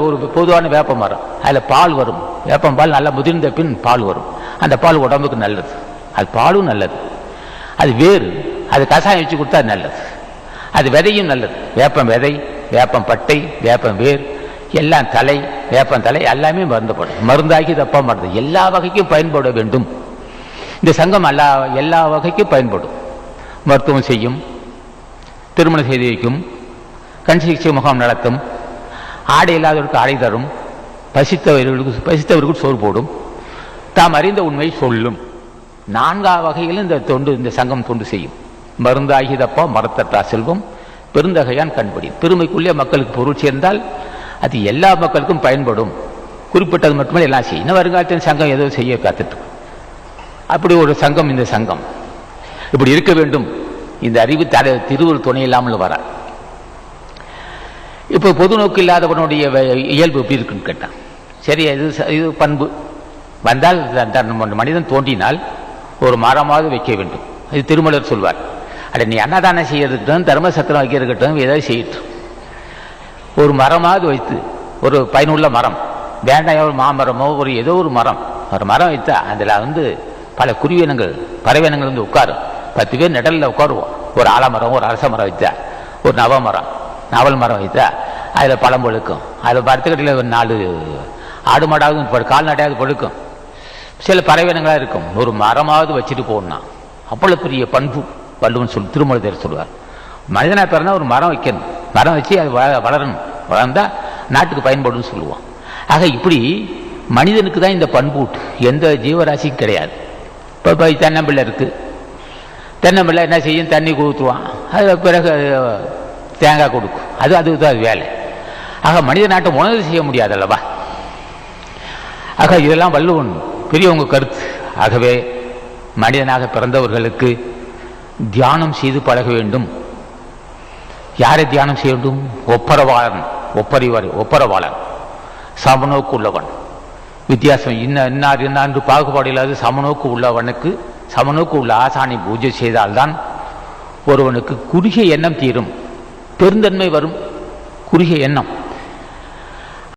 ஒரு பொதுவான வேப்ப மரம், அதில் பால் வரும். வேப்பம் பால் நல்லா முதிர்ந்த பின் பால் வரும். அந்த பால் உடம்புக்கு நல்லது. அது பாலும் நல்லது. அது வேறு, அது கஷாயம் வச்சு கொடுத்தா நல்லது. அது விதையும் நல்லது. வேப்பம் விதை, வேப்பம் பட்டை, வேப்பம் வேர், எல்லாம் தலை, வேப்பம் தலை எல்லாமே மருந்துப்படும். மருந்தாகி தப்பா மாட்டது. எல்லா வகைக்கும் பயன்பட வேண்டும். இந்த சங்கம் எல்லா வகைக்கும் பயன்படும். மருத்துவம் செய்யும், திருமணம் செய்து வைக்கும், கண் சிகிச்சை முகாம் நடத்தும், ஆடை இல்லாதவர்களுக்கு ஆடை தரும், பசித்தவர்களுக்கு சோறு போடும், தாம் அறிந்த உண்மையை சொல்லும். 4 வகையிலும் இந்த சங்கம் தொண்டு செய்யும். மருந்தாகி தப்பா மரத்தட்டா செல்வம், பெருந்தகையான் கண்படி. பெருமைக்குள்ளே மக்களுக்கு பொருள் சேர்ந்தால் அது எல்லா மக்களுக்கும் பயன்படும். குறிப்பிட்டது மட்டுமே எல்லாம் செய்யும். இன்னும் வருங்காலத்தில் சங்கம் ஏதோ செய்ய காத்துட்டு, அப்படி ஒரு சங்கம் இந்த சங்கம் இப்படி இருக்க வேண்டும். இந்த அறிவு திருவள்ளுவர் துணை இல்லாமல் வர. இப்போ பொது நோக்கு இல்லாதவனுடைய இயல்பு எப்படி இருக்குன்னு கேட்டான். சரி, இது பண்பு வந்தால் மனிதன் தோன்றினால் ஒரு மரமாவது வைக்க வேண்டும். இது திருமலர் சொல்வார். அட நீ அன்னதானம் செய்யறதுக்கட்டும், தர்மசத்திரம் வைக்கிறதுக்கட்டும், ஏதாவது செய்யட்டும், ஒரு மரமாவது வைத்து, ஒரு பயனுள்ள மரம் வேண்டாம், ஒரு மாமரமோ ஏதோ ஒரு மரம் வைத்தா அதில் பல குருவினங்கள் பறவைனங்கள் உட்காரும். 10 பேர் நிழலில் உட்காருவோம். ஒரு ஆலமரம், ஒரு அரச மரம் வைத்தா, ஒரு நாவல் மரம் வைத்தா அதில் பழம் பழுக்கும். அதில் படுத்துக்கட்டில் ஒரு 4 ஆடு மாடாவது கால்நடையாவது பழுக்கும். சில பறவைனங்களாக இருக்கும். ஒரு மரமாவது வச்சுட்டு போகணும்னா அவ்வளோ பெரிய பண்புன்னு சொல்லி திருமூலர் சொல்லுவார். மனிதனாக பிறந்தா ஒரு மரம் வைக்கணும். மரம் வச்சு அது வளரணும். வளர்ந்தா நாட்டுக்கு பயன்படுன்னு சொல்லுவோம். ஆக இப்படி மனிதனுக்கு தான் இந்த பண்பு, எந்த ஜீவராசிக்கும் கிடையாது. இப்போ தென்னம்பிள்ளை இருக்குது. தென்னம்பிள்ளை என்ன செய்யும்? தண்ணி ஊற்றுவான். அது பிறகு தேங்காய் கொடுக்கும். அதுதான் அது வேலை. ஆக மனித நாட்டை உணவு செய்ய முடியாது அல்லவா? ஆக இதெல்லாம் வள்ளுவன் பெரியவங்க கருத்து. ஆகவே மனிதனாக பிறந்தவர்களுக்கு தியானம் செய்து பழக வேண்டும். யாரை தியானம் செய்ய வேண்டும்? ஒப்பரவாளன், சமநோக்கு உள்ளவன். வித்தியாசம் இன்னார் பாகுபாடு இல்லாத சமநோக்கு உள்ளவனுக்கு, சமநோக்கு உள்ள ஆசானை பூஜை செய்தால்தான் ஒருவனுக்கு குறுகிய எண்ணம் தீரும், பெருந்தன்மை வரும். குறுகிய எண்ணம்